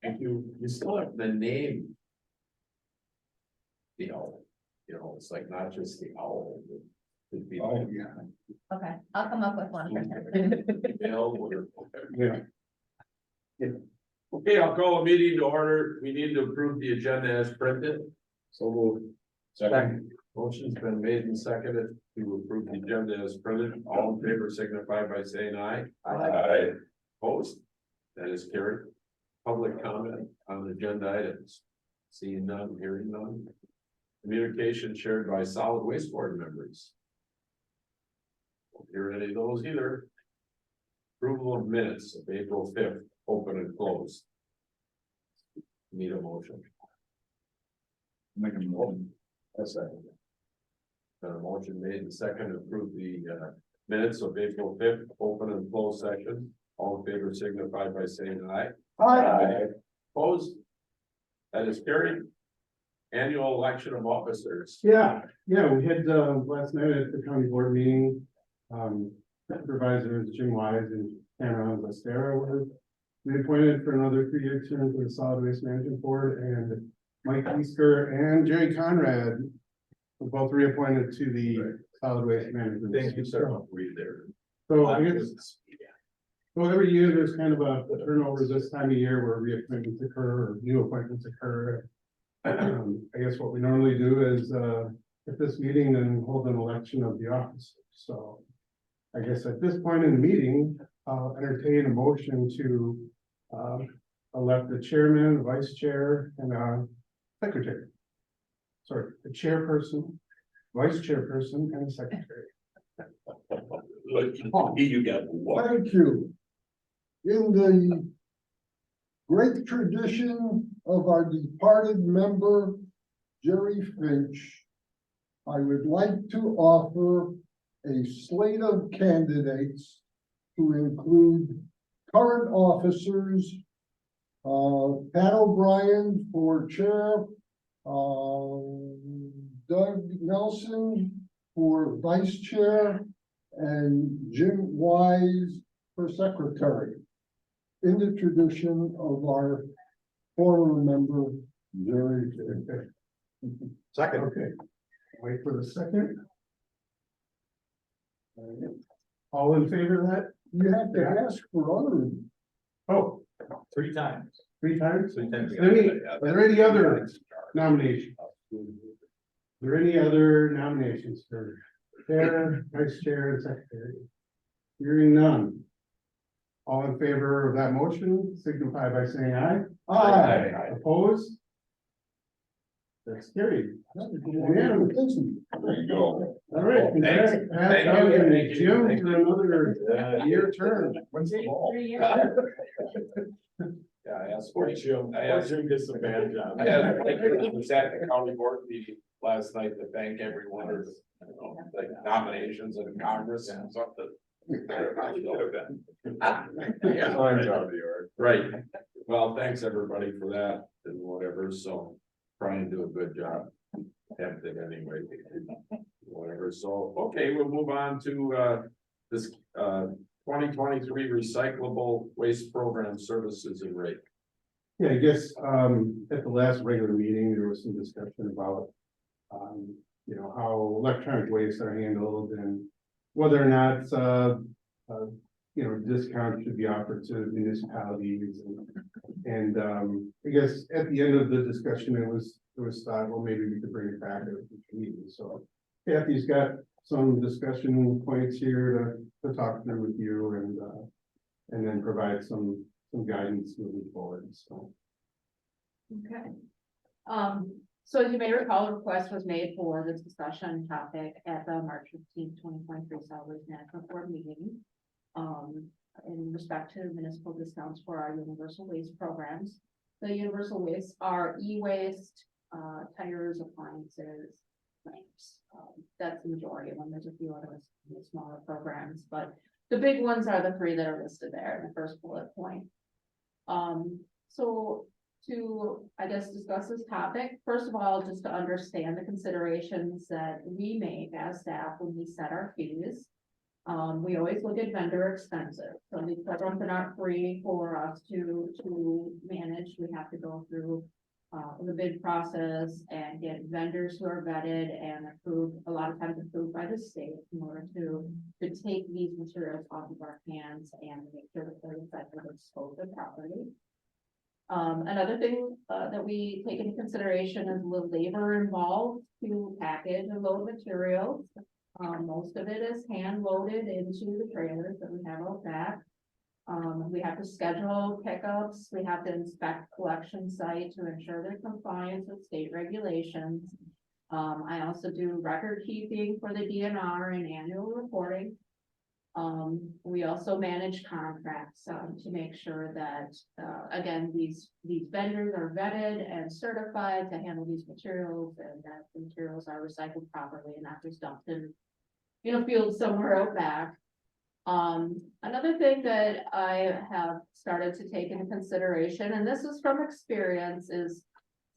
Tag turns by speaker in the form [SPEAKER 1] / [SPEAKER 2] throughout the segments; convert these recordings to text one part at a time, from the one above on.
[SPEAKER 1] And you still have the name. The owl, it's like not just the owl. It could be like,
[SPEAKER 2] Okay, I'll come up with one.
[SPEAKER 1] email or whatever.
[SPEAKER 3] Yeah.
[SPEAKER 1] Okay, I'll call a meeting to order. We need to approve the agenda as printed.
[SPEAKER 3] So moved.
[SPEAKER 1] Second. Motion's been made and seconded to approve the agenda as printed. All in favor signify by saying aye.
[SPEAKER 3] Aye.
[SPEAKER 1] Opposed? That is carried. Public comment on agenda items. Seeing none, hearing none. Communication shared by solid waste board members. Won't hear any of those either. Approval of minutes of April 5th, open and closed. Need a motion.
[SPEAKER 3] Make a motion.
[SPEAKER 1] That's a motion made and second to approve the minutes of April 5th, open and closed session. All in favor signify by saying aye.
[SPEAKER 3] Aye.
[SPEAKER 1] Opposed? That is carried. Annual election of officers.
[SPEAKER 4] Yeah, we had, last night at the county board meeting, supervisors Jim Wise and Tamara Lestera were reappointed for another 3-year term for the solid waste management board, and Mike Easter and Jerry Conrad were both reappointed to the solid waste management.
[SPEAKER 1] Thank you, sir. Were you there?
[SPEAKER 4] So I guess, so every year there's kind of a turnover this time of year where reappointments occur or new appointments occur. I guess what we normally do is, at this meeting, then hold an election of the officers. So I guess at this point in the meeting, I'll entertain a motion to, elect the chairman, the vice chair, and, secretary. Sorry, the chairperson, vice chairperson, and secretary.
[SPEAKER 1] You got one.
[SPEAKER 5] Thank you. In the great tradition of our departed member, Jerry Finch, I would like to offer a slate of candidates to include current officers, Pat O'Brien for chair, Doug Nelson for vice chair, and Jim Wise for secretary, in the tradition of our former member, Jerry.
[SPEAKER 4] Second. Okay, wait for the second. All in favor of that?
[SPEAKER 5] You have to ask for other.
[SPEAKER 4] Oh,
[SPEAKER 3] 3 times.
[SPEAKER 4] 3 times?
[SPEAKER 3] 3 times.
[SPEAKER 4] Are there any other nominations? Are there any other nominations for chair, vice chair, and secretary? Hearing none. All in favor of that motion, signify by saying aye.
[SPEAKER 5] Aye.
[SPEAKER 4] Opposed? That's carried.
[SPEAKER 5] Unanimous.
[SPEAKER 3] There you go.
[SPEAKER 4] All right.
[SPEAKER 1] Thanks.
[SPEAKER 4] Pat,
[SPEAKER 1] Thank you.
[SPEAKER 4] Doug, and
[SPEAKER 1] Thank you.
[SPEAKER 4] Jim
[SPEAKER 1] Thank
[SPEAKER 4] for another year term.
[SPEAKER 3] When's the ball?
[SPEAKER 2] 3 years.
[SPEAKER 1] Yeah, I asked for Jim. I asked
[SPEAKER 3] Jim gets a bad job.
[SPEAKER 1] I was at the county board meeting last night to thank everyone for, like nominations in Congress and something. Yeah,
[SPEAKER 3] Fine job, you
[SPEAKER 1] right. Well, thanks everybody for that and whatever, so try and do a good job. Tempted anyway. Whatever, so, okay, we'll move on to this 2023 recyclable waste program services and rate.
[SPEAKER 4] Yeah, I guess, at the last regular meeting, there was some discussion about, how electronic wastes are handled and whether or not, discounts should be offered to municipalities and, I guess at the end of the discussion, it was thought, well, maybe we could bring it back at a future meeting. So Kathy's got some discussion points here to talk through with you and then provide some guidance moving forward, so.
[SPEAKER 2] Okay. So as you may recall, a request was made for this discussion topic at the March 15th, 2023 Solid Waste Management Board meeting. In respect to municipal discounts for our universal waste programs. The universal waste are e-waste, tires, appliances, lamps. That's the majority of them. There's a few other smaller programs, but the big ones are the 3 that are listed there in the first bullet point. So to, I guess, discuss this topic, first of all, just to understand the considerations that we make as staff when we set our fees. We always look at vendor expenses, so these programs are not free for us to manage, we have to go through. The bid process and get vendors who are vetted and approved, a lot of times approved by the state in order to take these materials off of our hands and make sure that they're recycled and disposed of properly. Another thing that we take into consideration is the labor involved to package and load materials. Most of it is hand loaded into the trailers that we have out back. We have to schedule pickups, we have to inspect collection site to ensure their compliance with state regulations. I also do record keeping for the DNR and annual reporting. We also manage contracts, to make sure that, again, these vendors are vetted and certified to handle these materials and that the materials are recycled properly and not just dumped in, fields somewhere out back. Another thing that I have started to take into consideration, and this is from experience, is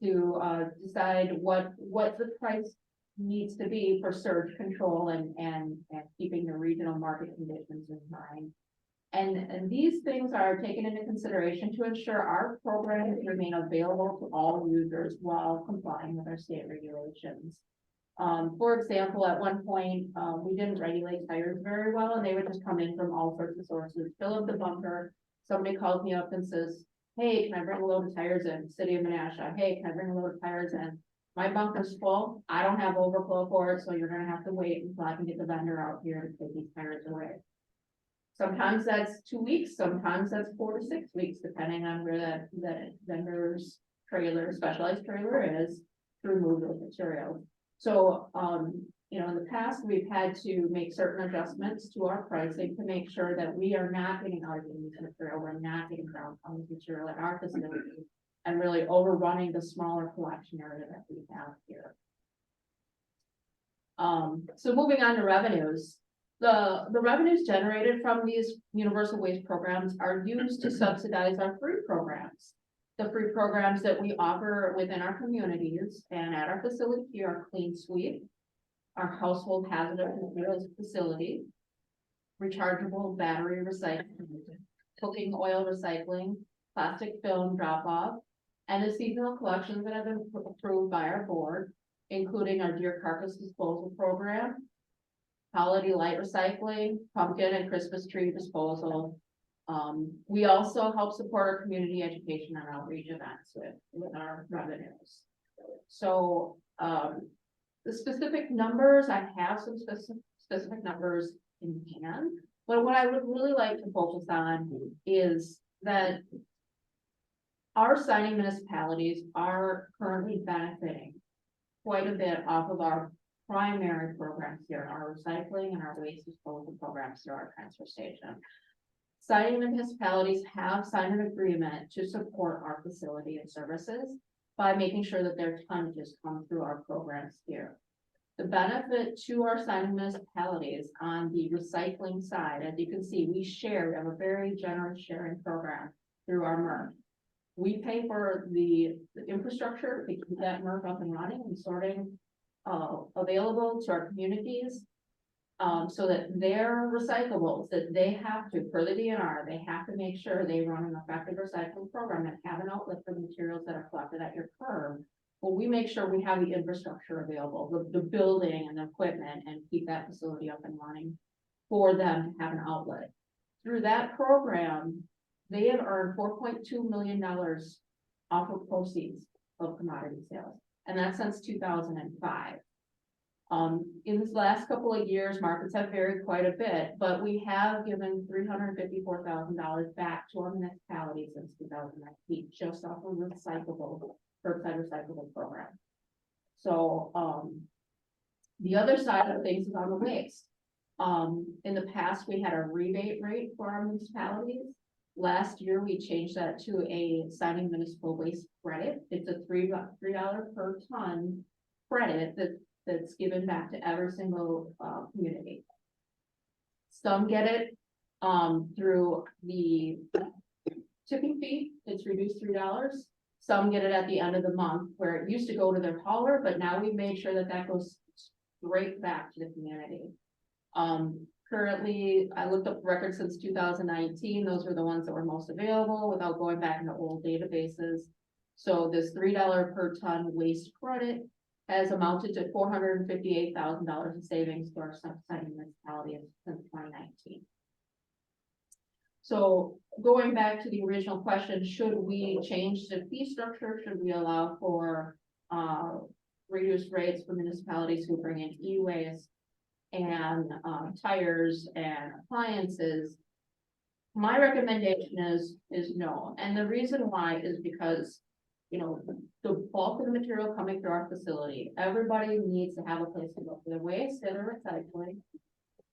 [SPEAKER 2] to decide what the price needs to be for surge control and keeping the regional market conditions in mind. And these things are taken into consideration to ensure our programs remain available to all users while complying with our state regulations. For example, at one point, we didn't regulate tires very well, and they would just come in from all sorts of sources, fill up the bunker. Somebody calls me up and says, hey, can I bring a load of tires in? City of Menasha. Hey, can I bring a load of tires in? My bunker's full. I don't have overflow for it, so you're gonna have to wait until I can get the vendor out here to take these tires away. Sometimes that's 2 weeks, sometimes that's 4 to 6 weeks, depending on where that vendor's trailer, specialized trailer is to remove those materials. So, in the past, we've had to make certain adjustments to our pricing to make sure that we are not getting out of the material, we're not getting ground on the material at our facility, and really overrunning the smaller collection area that we have here. So moving on to revenues. The revenues generated from these universal waste programs are used to subsidize our free programs. The free programs that we offer within our communities and at our facility here are Clean Sweep, our household hazardous materials facility, rechargeable battery recycling, cooking oil recycling, plastic film drop-off, and the seasonal collections that have been approved by our board, including our deer carcass disposal program, holiday light recycling, pumpkin and Christmas tree disposal. We also help support our community education and outreach events with our revenues. So, the specific numbers, I have some specific numbers in hand, but what I would really like to focus on is that our signing municipalities are currently benefiting quite a bit off of our primary programs here, our recycling and our waste disposal programs through our transfer station. Signing municipalities have signed an agreement to support our facility and services by making sure that their tonnages come through our programs here. The benefit to our signing municipalities on the recycling side, as you can see, we have a very generous sharing program through our MRF. We pay for the infrastructure to keep that MRF up and running and sorting available to our communities. So that their recyclables that they have to, per the DNR, they have to make sure they run an effective recycling program and have an outlet for the materials that are collected at your curb. Well, we make sure we have the infrastructure available, the building and the equipment, and keep that facility up and running for them to have an outlet. Through that program, they have earned $4.2 million off of proceeds of commodity sales, and that's since 2005. In this last couple of years, markets have varied quite a bit, but we have given $354,000 back to our municipalities since 2019, just off of recyclable, curbside recyclable program. So, the other side of things is on the waste. In the past, we had a rebate rate for our municipalities. Last year, we changed that to a signing municipal waste credit. It's a $3 per ton credit that's given back to every single community. Some get it through the tipping fee. It's reduced $3. Some get it at the end of the month, where it used to go to their hauler, but now we've made sure that that goes straight back to the community. currently, I looked up records since 2019, those were the ones that were most available without going back into old databases. So this $3 per ton waste credit has amounted to $458,000 in savings to our site municipality since 2019. So going back to the original question, should we change the fee structure? Should we allow for reduced rates for municipalities who bring in e-waste and tires and appliances? My recommendation is no, and the reason why is because, you know, the bulk of the material coming through our facility, everybody needs to have a place to go for their waste and their recycling.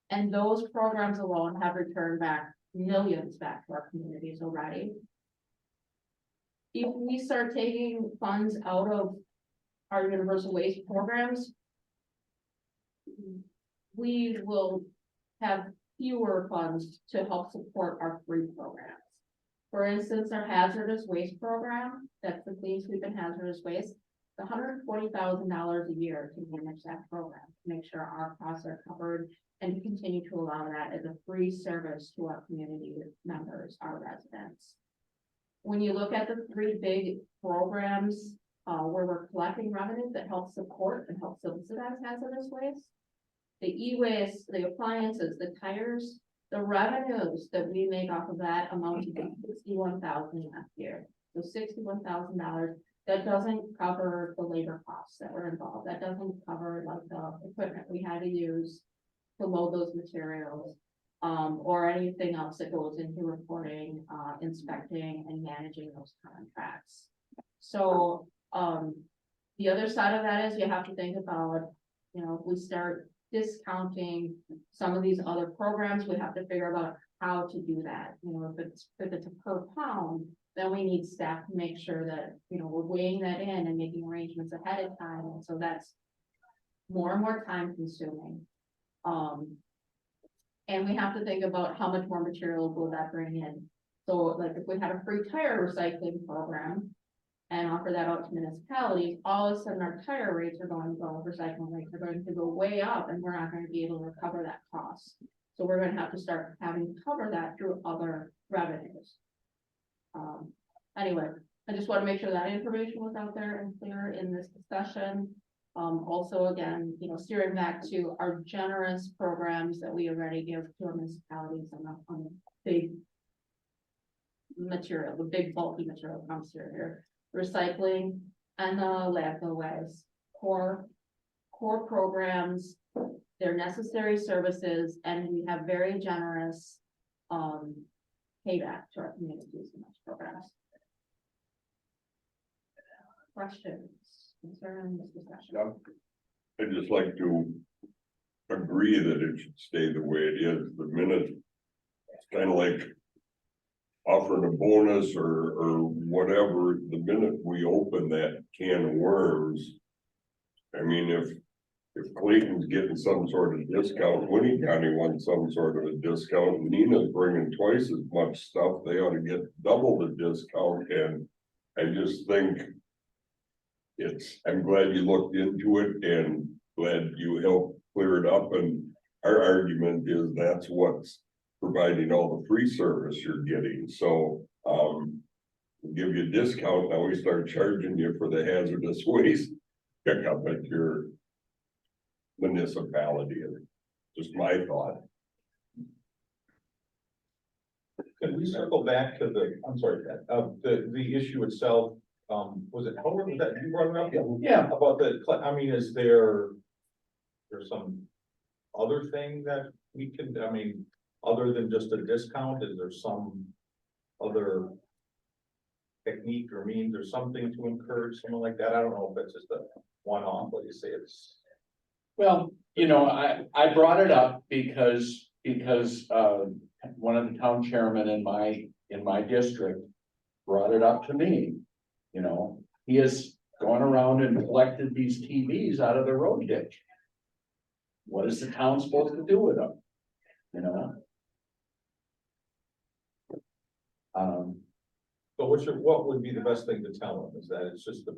[SPEAKER 2] And those programs alone have returned back millions back to our communities already. If we start taking funds out of our universal waste programs, we will have fewer funds to help support our free programs. For instance, our hazardous waste program, that's the clean sweep and hazardous waste, it's $140,000 a year to manage that program, to make sure our costs are covered and to continue to allow that as a free service to our community members, our residents. When you look at the three big programs where we're collecting revenue that help support and help subsidize hazardous waste, the e-waste, the appliances, the tires, the revenues that we make off of that amount to $61,000 last year. So $61,000, that doesn't cover the labor costs that were involved. That doesn't cover like the equipment we had to use to load those materials, or anything else that goes into reporting, inspecting and managing those contracts. So, the other side of that is you have to think about, you know, if we start discounting some of these other programs, we have to figure out how to do that. You know, if it's a per pound, then we need staff to make sure that, you know, we're weighing that in and making arrangements ahead of time. And so that's more and more time consuming. And we have to think about how much more material will that bring in. So like if we had a free tire recycling program and offer that out to municipalities, all of a sudden our tire rates are going to go, recycling rates are going to go way up, and we're not going to be able to recover that cost. So we're going to have to start having to cover that through other revenues. Anyway, I just want to make sure that information was out there and clear in this discussion. Also, again, you know, steering back to our generous programs that we already give to our municipalities on the big material, the big bulky material comes through here. Recycling and the landfill waste, core programs, they're necessary services, and we have very generous payback to our communities in those programs. Questions, concerns, discussion?
[SPEAKER 3] I'd just like to agree that it should stay the way it is. The minute, it's kind of like offering a bonus or whatever, the minute we open that can of worms. I mean, if Clayton's getting some sort of discount, Winnie County wants some sort of a discount, and Nina's bringing twice as much stuff, they ought to get double the discount. And I just think I'm glad you looked into it and glad you helped clear it up. And our argument is that's what's providing all the free service you're getting. So we'll give you a discount. Now we start charging you for the hazardous waste pickup at your municipality. Just my thought.
[SPEAKER 6] Can we circle back to I'm sorry, the issue itself? Was it Howard that you brought it up?
[SPEAKER 5] Yeah.
[SPEAKER 6] About I mean, is there's some other thing that we can, I mean, other than just a discount, is there some other technique or means or something to encourage someone like that? I don't know if it's just a one-off, but you say it's.
[SPEAKER 7] Well, you know, I brought it up because one of the town chairmen in my district brought it up to me. You know, he has gone around and collected these TVs out of the road ditch. What is the town supposed to do with them? You know?
[SPEAKER 6] So what would be the best thing to tell them? Is that it's just the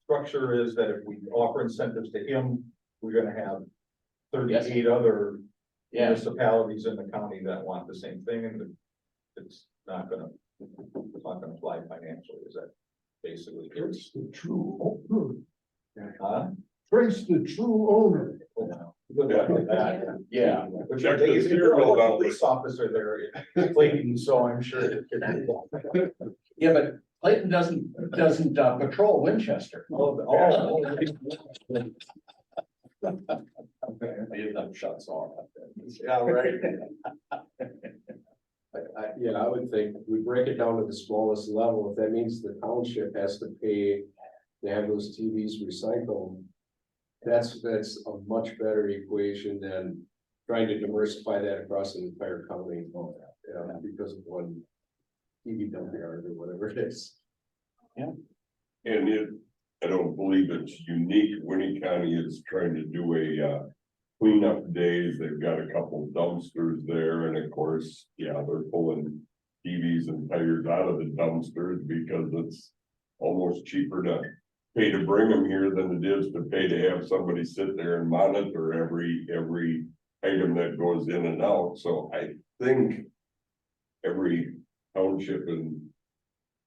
[SPEAKER 6] structure is that if we offer incentives to him, we're gonna have 38 other
[SPEAKER 7] Yeah,
[SPEAKER 6] municipalities in the county that want the same thing, and it's not gonna fly financially, is that basically?
[SPEAKER 5] Trace the true owner.
[SPEAKER 6] Huh?
[SPEAKER 5] Trace the true owner.
[SPEAKER 6] Good luck with that.
[SPEAKER 7] yeah.
[SPEAKER 6] But
[SPEAKER 3] Check
[SPEAKER 6] they-
[SPEAKER 3] the
[SPEAKER 6] if
[SPEAKER 3] serial
[SPEAKER 6] you're a
[SPEAKER 3] number.
[SPEAKER 6] police officer there in Clayton, so I'm sure it can.
[SPEAKER 7] Yeah, but Clayton doesn't patrol Winchester. Shuts off.
[SPEAKER 6] Yeah, right.
[SPEAKER 8] Yeah, I would think we break it down to the smallest level, if that means the township has to pay to have those TVs recycled. That's a much better equation than trying to diversify that across the entire county. Because of one TV dump yard or whatever it is.
[SPEAKER 3] And I don't believe it's unique. Winnie County is trying to do a cleanup days. They've got a couple dumpsters there, and of course, yeah, they're pulling TVs and tires out of the dumpsters because it's almost cheaper to pay to bring them here than it is to pay to have somebody sit there and monitor every item that goes in and out. So I think every township and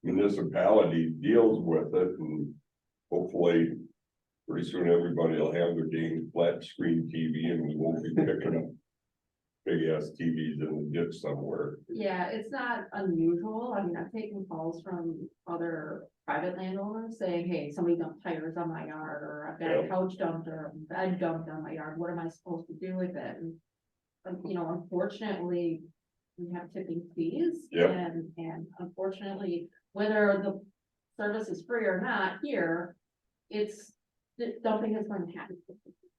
[SPEAKER 3] municipality deals with it, and hopefully pretty soon everybody will have their dang flat screen TV and we won't be picking up big ass TVs in the ditch somewhere.
[SPEAKER 2] Yeah, it's not unusual. I mean, I've taken calls from other private landowners saying, hey, somebody dumped tires on my yard, or I've got a couch dumped or a bed dumped on my yard. What am I supposed to do with it? And, unfortunately, we have tipping fees.
[SPEAKER 3] Yep.
[SPEAKER 2] And unfortunately, whether the service is free or not here, dumping is going to happen.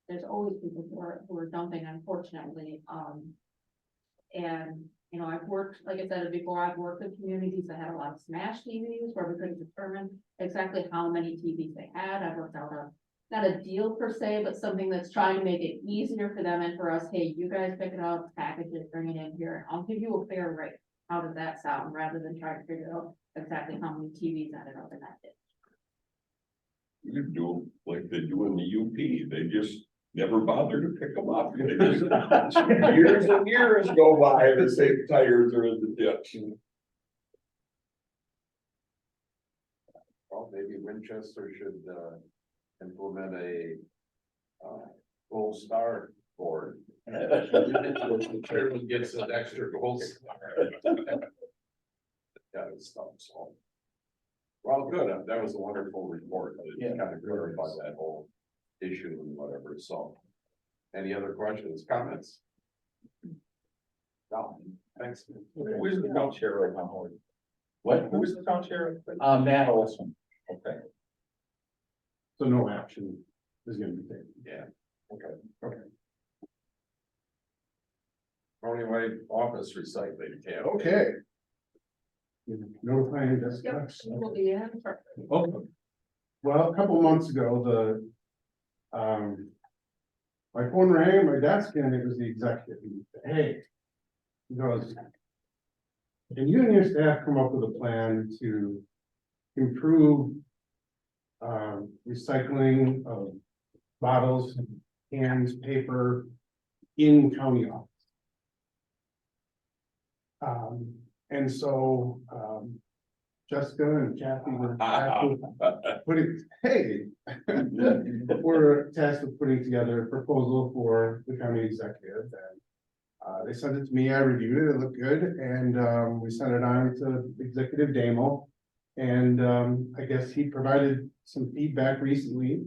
[SPEAKER 2] There's always people who are dumping, unfortunately. And, I've worked, like I said before, I've worked in communities that had a lot of smash TVs where we couldn't determine exactly how many TVs they had. I've worked out not a deal per se, but something that's trying to make it easier for them and for us. Hey, you guys pick it up, package it, bring it in here, and I'll give you a fair rate. How does that sound? Rather than trying to figure out exactly how many TVs ended up in that ditch.
[SPEAKER 3] You do like they do in the UP, they just never bother to pick them up. They just- Years and years go by, the same tires are in the ditch.
[SPEAKER 1] Well, maybe Winchester should, implement a, gold star board. The chairman gets an extra gold star. Yeah, it's stuff, so. Well, good, that was a wonderful report, it kind of clarified that whole issue and whatever, so. Any other questions, comments? No, thanks.
[SPEAKER 6] Who is the town chair right now?
[SPEAKER 7] What?
[SPEAKER 6] Who is the town chair?
[SPEAKER 7] Matt Olson.
[SPEAKER 6] Okay.
[SPEAKER 4] So no action is gonna be taken.
[SPEAKER 1] Yeah.
[SPEAKER 4] Okay.
[SPEAKER 1] Anyway, office recycling camp.
[SPEAKER 4] Okay. Notifying this.
[SPEAKER 2] Yep, we'll be in.
[SPEAKER 4] Okay. Well, a couple months ago, my phone rang, my desk, and it was the executive. He said, hey. He goes, can you and your staff come up with a plan to improve recycling of bottles, cans, paper in county office? And so, Jessica and Kathy were tasked with putting together a proposal for the county executive, and they sent it to me. I reviewed it, it looked good, and we sent it on to Executive Damo, and I guess he provided some feedback recently,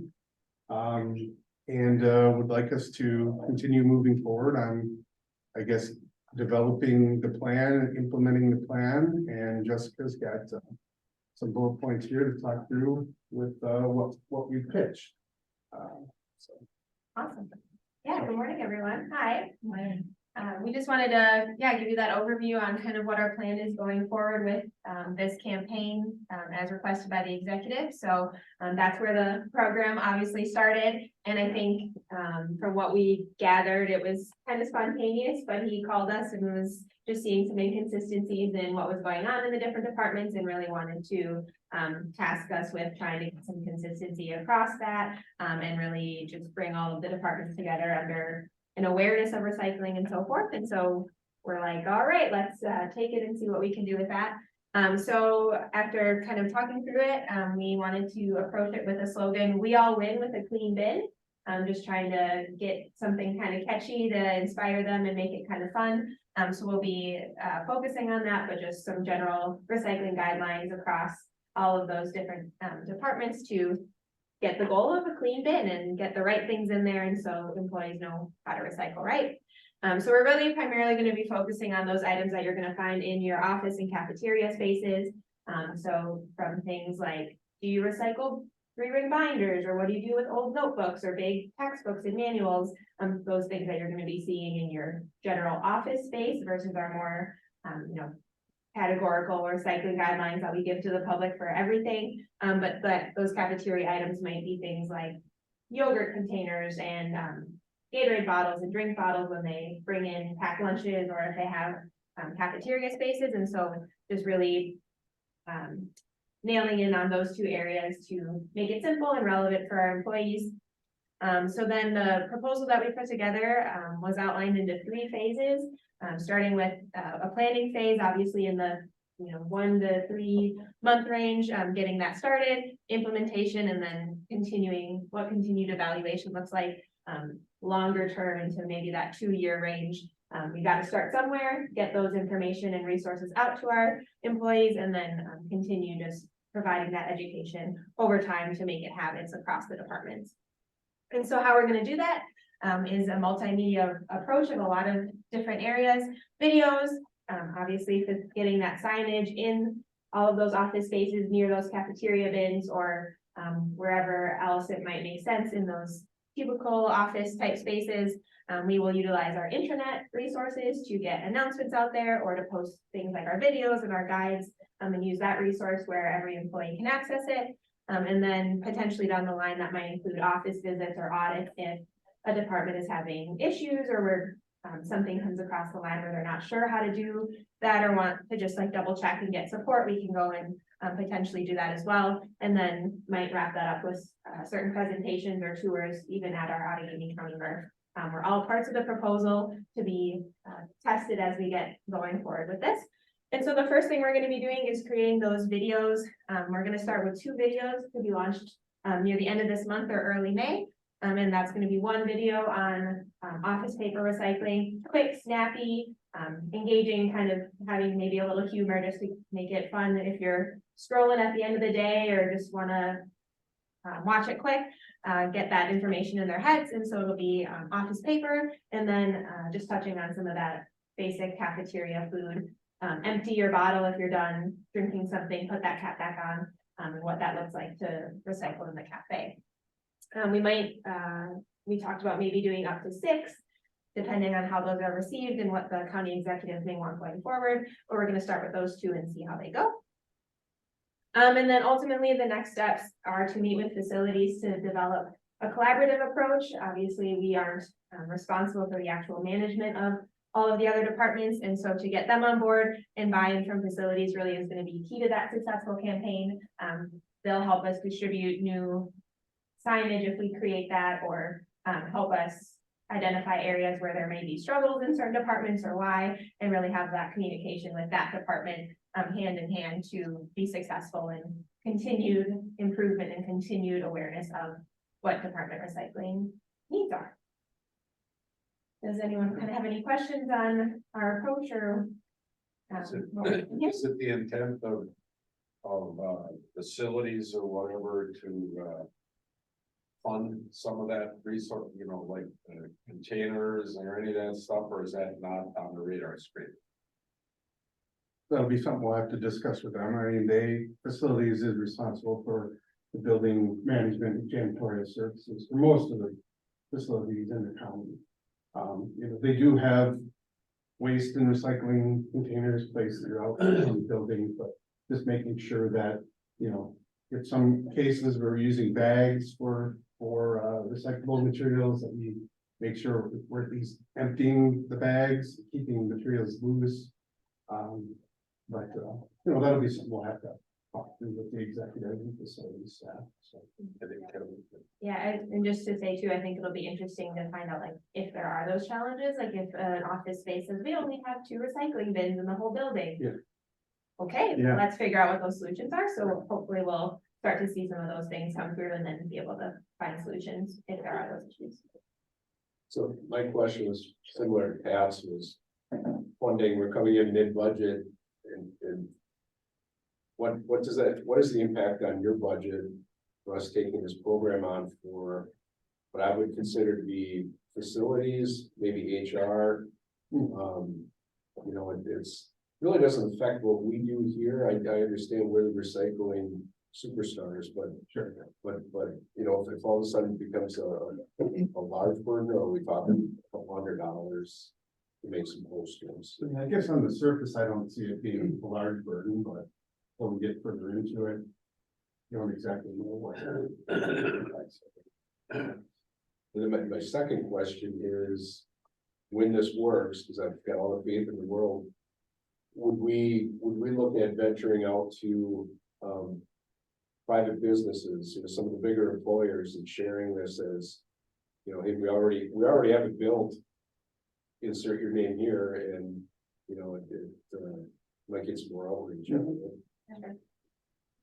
[SPEAKER 4] and would like us to continue moving forward on, I guess, developing the plan and implementing the plan, and Jessica's got some bullet points here to talk through with what we pitched. So.
[SPEAKER 9] Awesome. Yeah, good morning, everyone. Hi. We just wanted to, give you that overview on kind of what our plan is going forward with this campaign as requested by the executive. So that's where the program obviously started. And I think from what we gathered, it was kind of spontaneous, but he called us and was just seeing some inconsistencies in what was going on in the different departments and really wanted to task us with trying to get some consistency across that and really just bring all of the departments together under an awareness of recycling and so forth. And so we're like, all right, let's take it and see what we can do with that. So after kind of talking through it, we wanted to approach it with a slogan, "We all win with a clean bin." Just trying to get something kind of catchy to inspire them and make it kind of fun. So we'll be focusing on that, but just some general recycling guidelines across all of those different departments to get the goal of a clean bin and get the right things in there, and so employees know how to recycle right. So we're really primarily going to be focusing on those items that you're going to find in your office and cafeteria spaces. So from things like, do you recycle 3-ring binders, or what do you do with old notebooks or big textbooks and manuals? Those things that you're going to be seeing in your general office space versus our more, categorical recycling guidelines that we give to the public for everything. But those cafeteria items might be things like yogurt containers and Gatorade bottles and drink bottles when they bring in packed lunches, or if they have cafeteria spaces. And so just really nailing in on those two areas to make it simple and relevant for our employees. So then the proposal that we put together was outlined into 3 phases, starting with a planning phase, obviously in the 1 to 3 month range, getting that started, implementation, and then continuing what continued evaluation looks like longer term into maybe that 2-year range. We got to start somewhere, get those information and resources out to our employees, and then continue just providing that education over time to make it habits across the departments. And so how we're going to do that is a multimedia approach of a lot of different areas, videos, obviously for getting that signage in all of those office spaces near those cafeteria bins, or wherever else it might make sense in those cubicle office type spaces. We will utilize our intranet resources to get announcements out there, or to post things like our videos and our guides, and use that resource where every employee can access it. And then potentially down the line, that might include office visits or audits if a department is having issues, or where something comes across the line where they're not sure how to do that, or want to just like double check and get support. We can go and potentially do that as well. And then might wrap that up with certain presentations or tours, even at our Outagamie County MRF. We're all parts of the proposal to be tested as we get going forward with this. And so the first thing we're going to be doing is creating those videos. We're going to start with 2 videos to be launched near the end of this month or early May. And that's going to be 1 video on office paper recycling, quick, snappy, engaging, kind of having maybe a little humor just to make it fun if you're scrolling at the end of the day, or just want to watch it quick, get that information in their heads. And so it'll be office paper, and then just touching on some of that basic cafeteria food. Empty your bottle if you're done drinking something, put that cap back on, and what that looks like to recycle in the cafe. We talked about maybe doing up to 6, depending on how those are received and what the county executives may want going forward, but we're going to start with those 2 and see how they go. And then ultimately the next steps are to meet with facilities to develop a collaborative approach. Obviously, we aren't responsible for the actual management of all of the other departments, and so to get them on board and buy-in from facilities really is going to be key to that successful campaign. They'll help us distribute new signage if we create that, or help us identify areas where there may be struggles in certain departments or why, and really have that communication with that department hand in hand to be successful in continued improvement and continued awareness of what department recycling needs are. Does anyone kind of have any questions on our approach, or?
[SPEAKER 1] Is it the intent of facilities or whatever to fund some of that resource, like containers or any of that stuff, or is that not on the radar screen?
[SPEAKER 4] That'll be something we'll have to discuss with them. I mean, facilities is responsible for the building management and janitorial services for most of the facilities in the county. They do have waste and recycling containers placed throughout the building, but just making sure that, in some cases we're using bags for recyclable materials, that we make sure we're at least emptying the bags, keeping materials loose. That'll be something we'll have to with the executive and facility staff, so.
[SPEAKER 1] I think Kevin.
[SPEAKER 9] Yeah, and just to say too, I think it'll be interesting to find out like if there are those challenges, like if an office space says, we only have 2 recycling bins in the whole building.
[SPEAKER 4] Yeah.
[SPEAKER 9] Okay,
[SPEAKER 4] Yeah.
[SPEAKER 9] let's figure out what those solutions are, so hopefully we'll start to see some of those things come through and then be able to find solutions if there are those issues.
[SPEAKER 8] So my question was similar to Pat's, was one day we're coming in mid-budget and what does that, what is the impact on your budget for us taking this program on for what I would consider to be facilities, maybe HR? You know, it's really doesn't affect what we do here. I understand we're the recycling superstars, but
[SPEAKER 4] Sure.
[SPEAKER 8] but, you know, if all of a sudden it becomes a large burden, or are we talking $100 to make some posters?
[SPEAKER 4] I mean, I guess on the surface, I don't see it being a large burden, but when we get further into it, you don't exactly know what.
[SPEAKER 8] And then my second question is, when this works, because I've got all the faith in the world, would we look at venturing out to private businesses, you know, some of the bigger employers, and sharing this as, you know, hey, we already have it built. Insert your name here, and you know, it might get some more outreach.
[SPEAKER 9] Sure.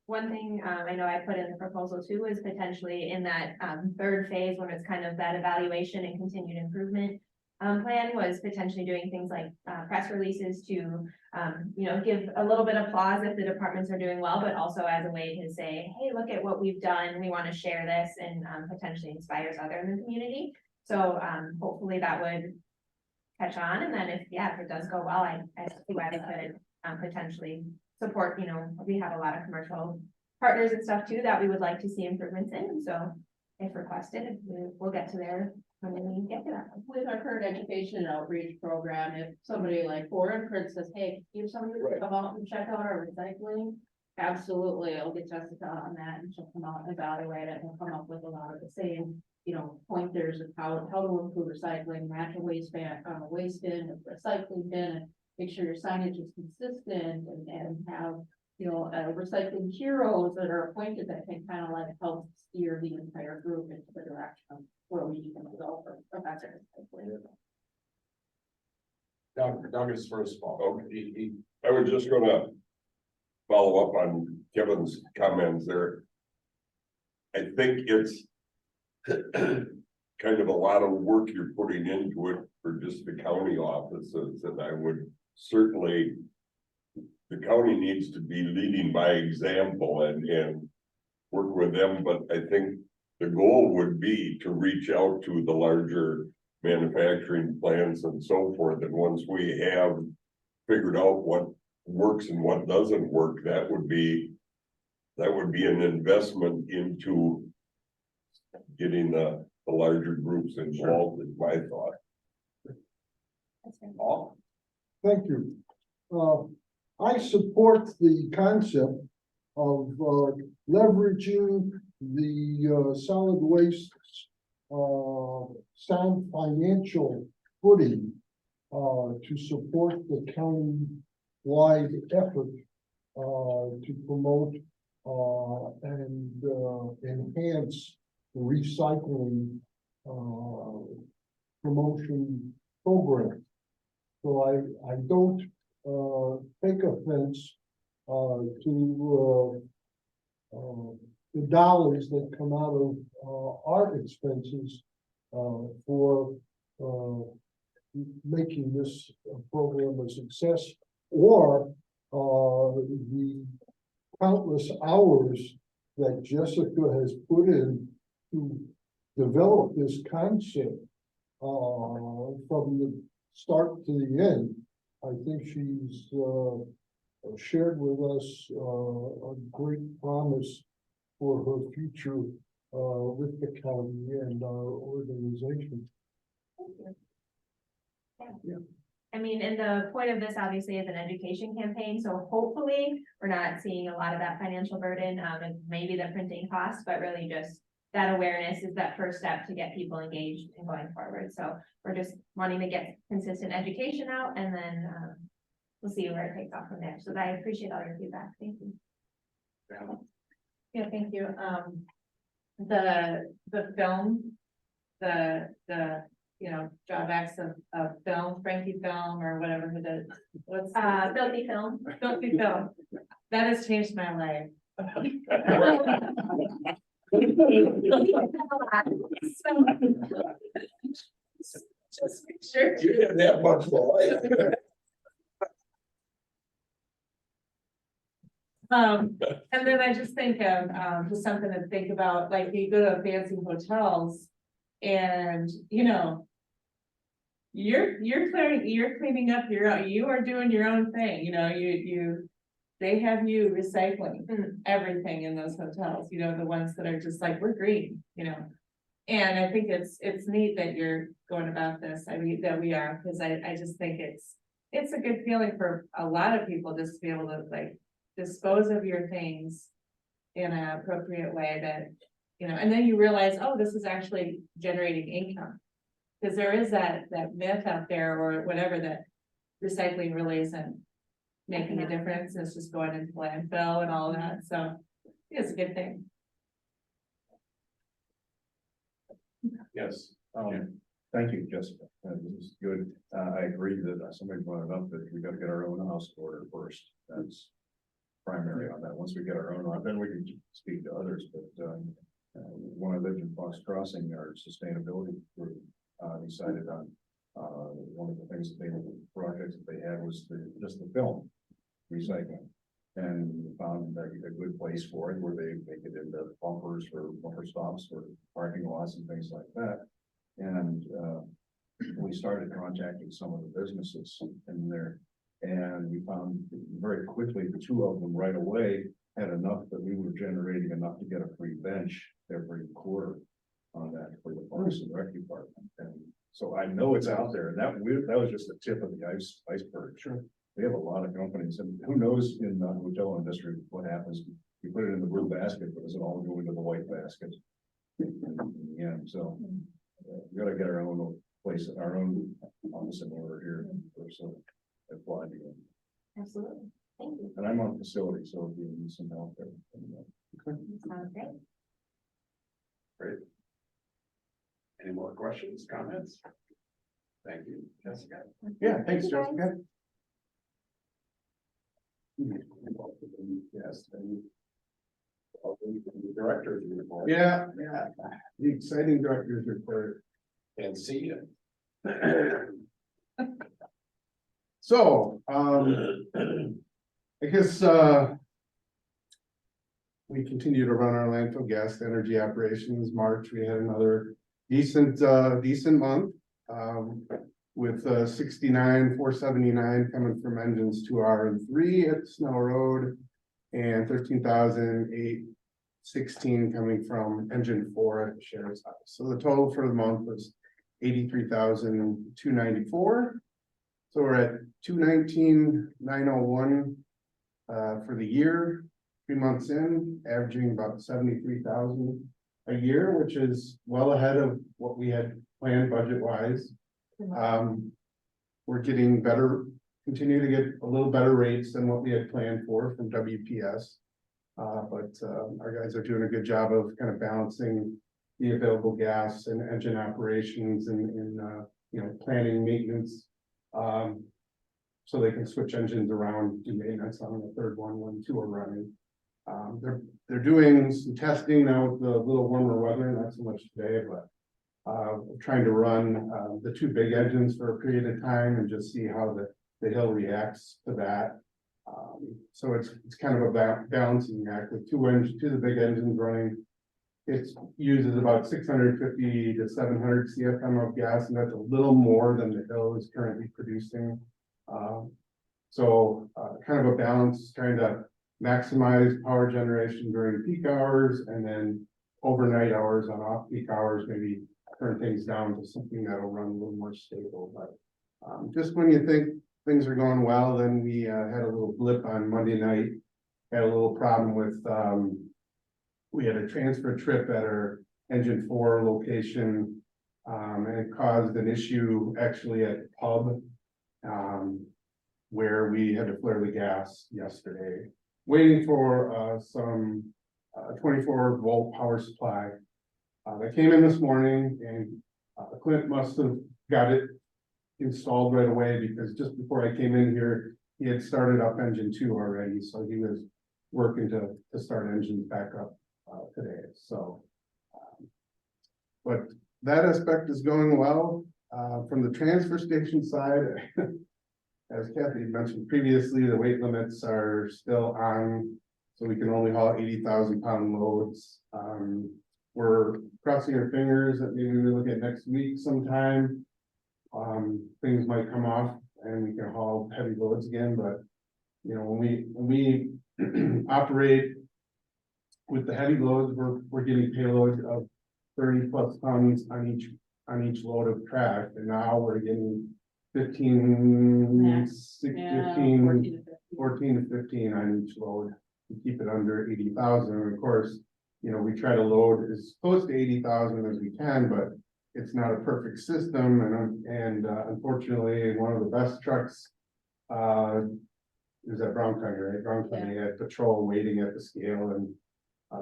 [SPEAKER 9] One thing, I know I put in the proposal too, is potentially in that, 3rd phase, when it's kind of that evaluation and continued improvement. Plan was potentially doing things like, press releases to, you know, give a little bit of applause if the departments are doing well, but also as a way to say, hey, look at what we've done, we want to share this, and, potentially inspires others in the community. So, hopefully that would catch on, and then if it does go well, I see why we could, potentially support, you know, we have a lot of commercial partners and stuff too that we would like to see improvements in, so if requested, we'll get to there when we get to that.
[SPEAKER 2] With our current education outreach program, if somebody like Foreign says, hey, give somebody to come out and check out our recycling. Absolutely, I'll get Jessica on that and she'll come out and evaluate it and come up with a lot of the same, you know, pointers of how to improve recycling, match a waste bin, waste bin, a recycling bin, and make sure your signage is consistent and have, you know, recycling heroes that are appointed that can kind of like help steer the entire group into the direction of where we need to go for better recycling.
[SPEAKER 1] Doug is first of all.
[SPEAKER 3] Okay. I was just gonna follow up on Kevin's comments there. I think it's kind of a lot of work you're putting into it for just the county offices, and I would certainly, the county needs to be leading by example and work with them, but I think the goal would be to reach out to the larger manufacturing plants and so forth, and once we have figured out what works and what doesn't work, that would be an investment into getting the larger groups involved, is my thought.
[SPEAKER 1] All.
[SPEAKER 5] Thank you. I support the concept of leveraging the solid waste sound financial footing to support the county-wide effort to promote and enhance the recycling promotion program. So I don't take offense to the dollars that come out of our expenses for making this program a success, or the countless hours that Jessica has put in to develop this concept from the start to the end. I think she's shared with us a great promise for her future with the county and our organization.
[SPEAKER 9] Yeah. I mean, and the point of this obviously is an education campaign, so hopefully we're not seeing a lot of that financial burden, and maybe the printing costs, but really just that awareness is that first step to get people engaged and going forward. So we're just wanting to get consistent education out, and then we'll see where it takes off from there. So I appreciate all your feedback. Thank you.
[SPEAKER 2] you. The film, drawbacks of film, Frankie film or whatever it is. What's
[SPEAKER 9] Filthy film.
[SPEAKER 2] filthy film? That has changed my life. Just make sure.
[SPEAKER 3] You didn't have much life.
[SPEAKER 2] And then I just think of, just something to think about, like you go to fancy hotels and, you're cleaning up you are doing your own thing, they have you recycling everything in those hotels, the ones that are just like, we're green, And I think it's neat that you're going about this, that we are, because I just think it's a good feeling for a lot of people just to be able to like dispose of your things in an appropriate way that, and then you realize, oh, this is actually generating income. Because there is that myth out there or whatever that recycling really isn't making a difference. It's just going into landfill and all that. So it's a good thing.
[SPEAKER 1] Yes.
[SPEAKER 10] Thank you, Jessica. This is good. I agree that somebody brought it up that we gotta get our own house order first. That's primary on that. Once we get our own, then we can speak to others, but when I lived in Fox Crossing, our sustainability group decided on one of the things that projects that they had was just the film recycling. And found a good place for it where they make it into bumpers for bumper stops for parking lots and things like that. And we started contacting some of the businesses in there. And we found very quickly, the two of them right away had enough that we were generating enough to get a free bench every quarter on that for the Parks and Rec department. And so I know it's out there, and that was just the tip of the iceberg. Sure. We have a lot of companies, and who knows in the hotel industry what happens. You put it in the blue basket, but does it all go into the white basket? Yeah, so we gotta get our own place, our own office in order here. So I applaud you.
[SPEAKER 9] Absolutely. Thank you.
[SPEAKER 10] And I'm on facility, so if you need some help there.
[SPEAKER 9] Sounds great.
[SPEAKER 1] Great. Any more questions, comments? Thank you, Jessica.
[SPEAKER 4] Yeah, thanks,
[SPEAKER 9] Thank you, guys.
[SPEAKER 4] Jessica.
[SPEAKER 1] Yes. And the director's report.
[SPEAKER 4] Yeah, the exciting director's report.
[SPEAKER 1] And see you.
[SPEAKER 4] So, I guess, we continue to run our landfill gas energy operations. March, we had another decent month. With 69,479 coming from engines 2R and 3 at Snow Road. And 13,816 coming from engine 4 at the sheriff's house. So the total for the month was 83,294. So we're at 219,901 for the year, 3 months in, averaging about 73,000 a year, which is well ahead of what we had planned budget wise. We're getting better, continue to get a little better rates than what we had planned for from WPS. But our guys are doing a good job of kind of balancing the available gas and engine operations and planning maintenance. So they can switch engines around, do maintenance on the third one when 2 are running. They're doing some testing now with the little warmer weather, not so much today, but trying to run the 2 big engines for a period of time and just see how the hill reacts to that. So it's kind of a balancing act with 2 of the big engines running. It uses about 650 to 700 CFM of gas, and that's a little more than the hill is currently producing. So kind of a balance, trying to maximize power generation during peak hours and then overnight hours on off-peak hours, maybe turn things down to something that'll run a little more stable. But just when you think things are going well, then we had a little blip on Monday night. Had a little problem with, we had a transfer trip at our engine 4 location, and it caused an issue actually at the pub, where we had to flare the gas yesterday, waiting for some a 24-volt power supply. That came in this morning and, Clint must have got it installed right away because just before I came in here, he had started up engine 2 already, so he was working to start engines back up, today, so. But that aspect is going well, from the transfer station side. As Kathy mentioned previously, the weight limits are still on, so we can only haul 80,000-pound loads. We're crossing our fingers that maybe we look at next week sometime. Things might come off and we can haul heavy loads again, but you know, when we operate with the heavy loads, we're getting payloads of 30+ tons on each load of trash, and now we're getting 15,
[SPEAKER 2] Max.
[SPEAKER 4] 15, 14 to 15 on each load to keep it under 80,000. And of course, you know, we try to load as close to 80,000 as we can, but it's not a perfect system. And unfortunately, one of the best trucks is at Brown County, right? Brown County had patrol waiting at the scale, and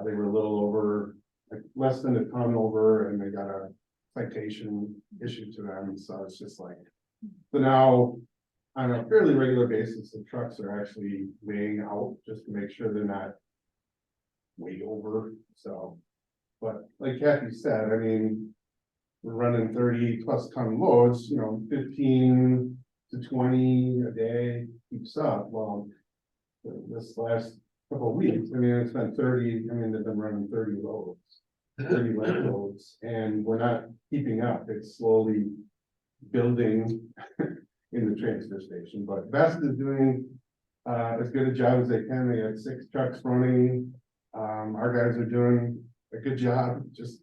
[SPEAKER 4] they were a little over, like less than a ton over, and they got a citation issued to them. So it's just like, so now on a fairly regular basis, the trucks are actually weighing out just to make sure they're not way over. So, but like Kathy said, I mean, we're running 30+ ton loads, you know, 15 to 20 a day keeps up. Well, this last couple of weeks, I mean, it's been 30, I mean, they've been running 30 loads, 30 lead loads, and we're not keeping up. It's slowly building in the transfer station, but Best is doing as good a job as they can. They had 6 trucks running. Our guys are doing a good job, just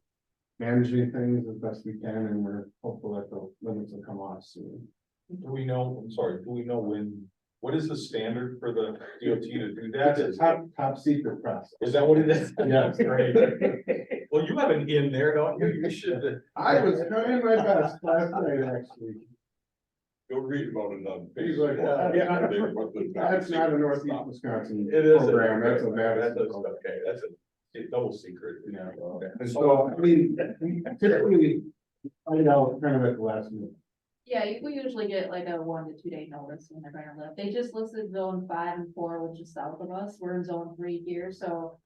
[SPEAKER 4] managing things as best we can, and we're hopeful that the limits will come off soon.
[SPEAKER 6] Do we know, I'm sorry, do we know what is the standard for the DOT to do that?
[SPEAKER 4] That's a top secret process.
[SPEAKER 6] Is that what it is?
[SPEAKER 4] Yes.
[SPEAKER 6] Great. Well, you have an in there, don't you? You should.
[SPEAKER 4] I was trying my best last night, actually.
[SPEAKER 3] Go read about it on
[SPEAKER 4] He's
[SPEAKER 3] Facebook.
[SPEAKER 4] like,
[SPEAKER 3] Yeah.
[SPEAKER 4] That's not a Northeast Wisconsin
[SPEAKER 6] It is.
[SPEAKER 4] program, that's a
[SPEAKER 6] That's
[SPEAKER 4] Madison.
[SPEAKER 6] okay, that's a double secret.
[SPEAKER 4] Yeah.
[SPEAKER 6] Okay.
[SPEAKER 4] And so, I mean, we typically find out kind of at the last minute.
[SPEAKER 2] Yeah, we usually get like a 1 to 2 day notice when they're gonna lift. They just listed zone 5 and 4, which is south of us. We're in zone 3 here, so.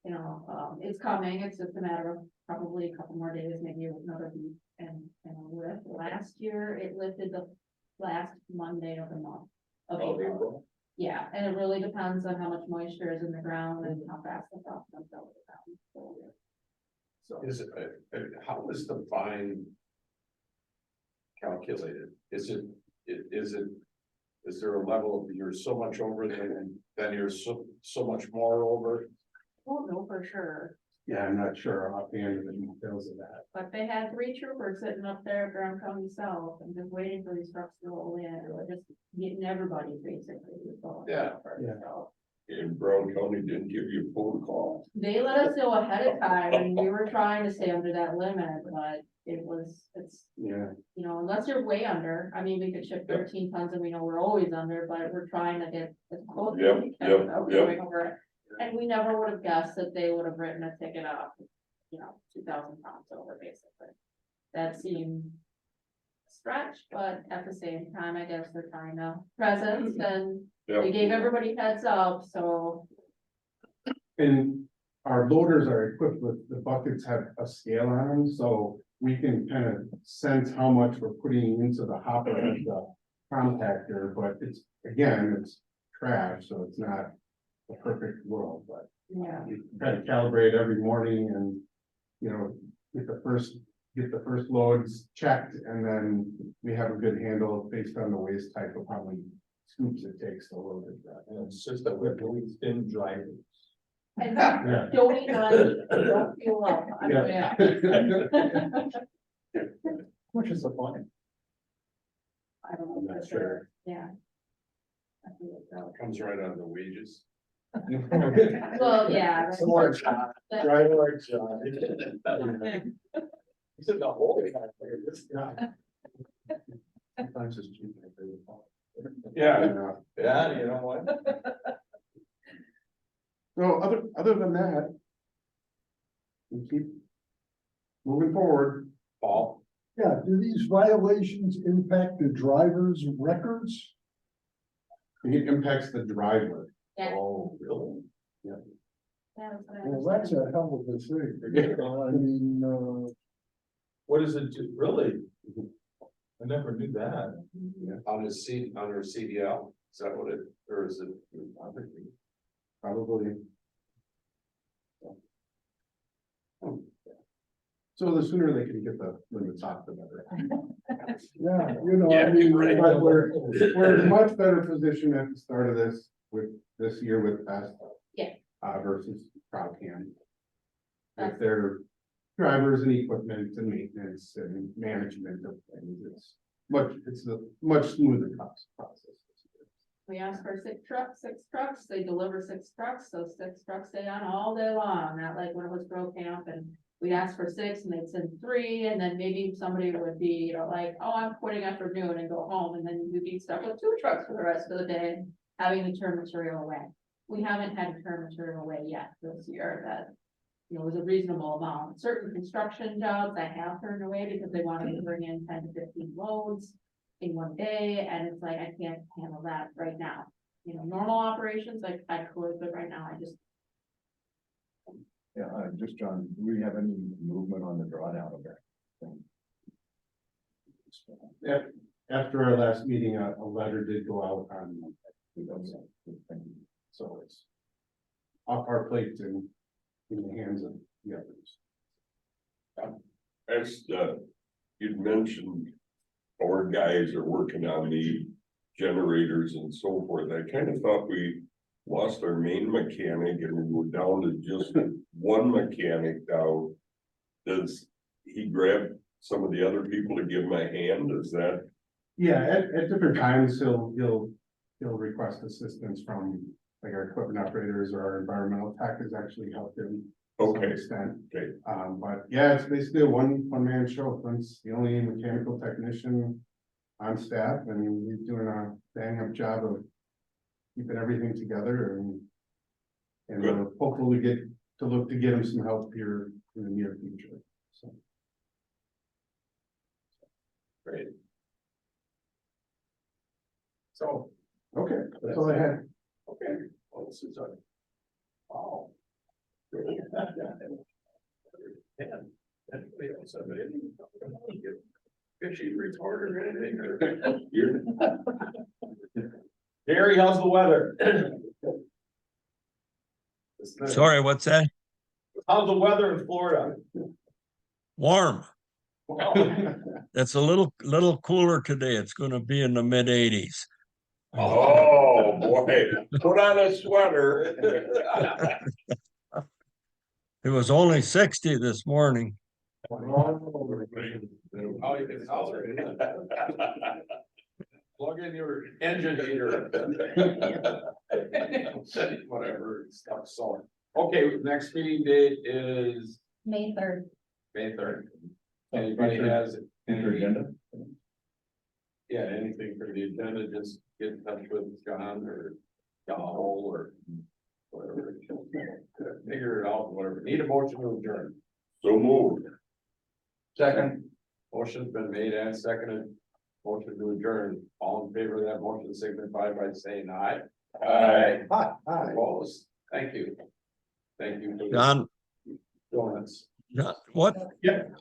[SPEAKER 2] You know, it's coming. It's just a matter of probably a couple more days, maybe another week and lift. Last year, it lifted the last Monday of the month. Of
[SPEAKER 6] Oh,
[SPEAKER 2] April.
[SPEAKER 6] April.
[SPEAKER 2] Yeah, and it really depends on how much moisture is in the ground and how fast the frost comes out of the ground. So,
[SPEAKER 1] Is it, how is the fine calculated? Is there a level of you're so much over then you're so much more over?
[SPEAKER 2] I don't know for sure,
[SPEAKER 4] Yeah, I'm not sure offhand of the details of that.
[SPEAKER 2] but they had 3 troopers sitting up there at Brown County South and just waiting for these trucks to roll in, or just getting everybody basically.
[SPEAKER 1] Yeah.
[SPEAKER 2] So,
[SPEAKER 3] In Brown County didn't give you a phone call.
[SPEAKER 2] they let us know ahead of time and we were trying to stay under that limit, but it's,
[SPEAKER 4] Yeah,
[SPEAKER 2] you know, unless you're way under. I mean, we could ship 13 tons and we know we're always under, but we're trying to get as close as we can
[SPEAKER 3] Yep,
[SPEAKER 2] without
[SPEAKER 3] yep.
[SPEAKER 2] going over it. And we never would have guessed that they would have written a ticket off, you know, 2,000 pounds over basically. That seemed a stretch, but at the same time, I guess they're trying to presence and they
[SPEAKER 3] Yep.
[SPEAKER 2] gave everybody heads up, so.
[SPEAKER 4] and our loaders are equipped with, the buckets have a scale on them, so we can kind of sense how much we're putting into the hopper of the compactor, but it's, again, it's trash, so it's not a perfect world, but
[SPEAKER 2] Yeah.
[SPEAKER 4] we try to calibrate every morning and, you know, get the first loads checked, and then we have a good handle based on the waste type of how many scoops it takes to load it.
[SPEAKER 6] And it's just that we're really thin drivers.
[SPEAKER 2] And
[SPEAKER 4] Yeah.
[SPEAKER 2] don't eat none, don't feel up. I mean,
[SPEAKER 4] Yeah.
[SPEAKER 6] Which is the point.
[SPEAKER 2] I don't know.
[SPEAKER 4] I'm not
[SPEAKER 2] for sure.
[SPEAKER 4] sure.
[SPEAKER 2] Yeah. I feel it though.
[SPEAKER 1] Comes right on the wages.
[SPEAKER 2] Well, yeah. that's-
[SPEAKER 6] More job,
[SPEAKER 2] that-
[SPEAKER 6] drive more job. It's in the hole.
[SPEAKER 4] Sometimes it's cheap.
[SPEAKER 1] Yeah.
[SPEAKER 6] Yeah, you know what?
[SPEAKER 4] So other than that, we keep moving forward.
[SPEAKER 1] Paul,
[SPEAKER 5] Yeah, do these violations impact the driver's records?
[SPEAKER 4] It impacts the driver.
[SPEAKER 2] Yeah.
[SPEAKER 1] oh, really?
[SPEAKER 2] Yeah, that's what I
[SPEAKER 5] Well, that's
[SPEAKER 2] understand.
[SPEAKER 5] a hell of a thing. I mean,
[SPEAKER 6] What does it do, really? I never knew that.
[SPEAKER 1] On his on her CDL, is that what it, or is it?
[SPEAKER 4] Probably. So the sooner they can get the limits off, the better.
[SPEAKER 5] yeah, you know, I
[SPEAKER 1] Yeah,
[SPEAKER 5] mean.
[SPEAKER 1] right.
[SPEAKER 4] But we're in a much better position at the start of this year with best.
[SPEAKER 2] Yeah.
[SPEAKER 4] Versus crowd cam.
[SPEAKER 2] That's-
[SPEAKER 4] With their drivers and equipment and maintenance and management of things, it's a much smoother process.
[SPEAKER 2] We asked for six trucks, they deliver 6 trucks, so 6 trucks stay on all day long, not like when it was Grove Camp and. We asked for 6 and they'd send 3, and then maybe somebody would be, you know, like, oh, I'm quitting after noon and go home, and then we'd be stuck with 2 trucks for the rest of the day, having to turn material away. We haven't had to turn material away yet this year that, you know, was a reasonable amount. Certain construction jobs I have turned away because they wanted to bring in 10 to 15 loads in one day, and it's like, I can't handle that right now. You know, normal operations, like I could, but right now I just,
[SPEAKER 10] Yeah, just John, do we have any movement on the drawdown of that?
[SPEAKER 4] After our last meeting, a letter did go out on, so it's off our plate and in the hands of the others.
[SPEAKER 3] As, you'd mentioned, our guys are working on the generators and so forth. I kind of thought we lost our main mechanic and we were down to just one mechanic now. Does he grab some of the other people to give him a hand? Is that?
[SPEAKER 4] Yeah, at different times, he'll request assistance from like our equipment operators or our environmental tech has actually helped him. To some
[SPEAKER 3] Okay.
[SPEAKER 4] extent.
[SPEAKER 3] Okay.
[SPEAKER 4] But yeah, it's basically a one-man show. Clint's the only mechanical technician on staff and he's doing a bang up job of keeping everything together and
[SPEAKER 3] Good.
[SPEAKER 4] we're hopeful we get to look to get him some help here in the near future, so.
[SPEAKER 1] Great. So,
[SPEAKER 4] Okay, that's all I had.
[SPEAKER 1] okay, well, this is a. Wow. Anybody else have anything? Fishy report or anything, or? You're-
[SPEAKER 6] Gary, how's the weather?
[SPEAKER 11] Sorry, what's that?
[SPEAKER 6] How's the weather in Florida?
[SPEAKER 11] Warm.
[SPEAKER 6] Well,
[SPEAKER 11] It's a little cooler today. It's gonna be in the mid-80s.
[SPEAKER 3] Oh, boy, put on a sweater.
[SPEAKER 11] It was only 60 this morning.
[SPEAKER 1] Oh, you can tolerate it. Plug in your engine heater. Whatever, stuff, so. Okay, next meeting date is
[SPEAKER 9] May 3rd.
[SPEAKER 1] May 3rd. Anybody has
[SPEAKER 10] Future
[SPEAKER 1] any,
[SPEAKER 10] agenda?
[SPEAKER 1] yeah, anything for the agenda, just get in touch with John or Donald or whatever. Figure it out, whatever. Need a motion to adjourn.
[SPEAKER 3] So moved.
[SPEAKER 1] Second. Motion's been made and seconded. Motion to adjourn. All in favor of that motion signify by saying aye. Aye.
[SPEAKER 5] Hi.
[SPEAKER 1] Opposed? Thank you. Thank you. for
[SPEAKER 11] John,
[SPEAKER 1] joining us.
[SPEAKER 11] what?
[SPEAKER 1] Yep.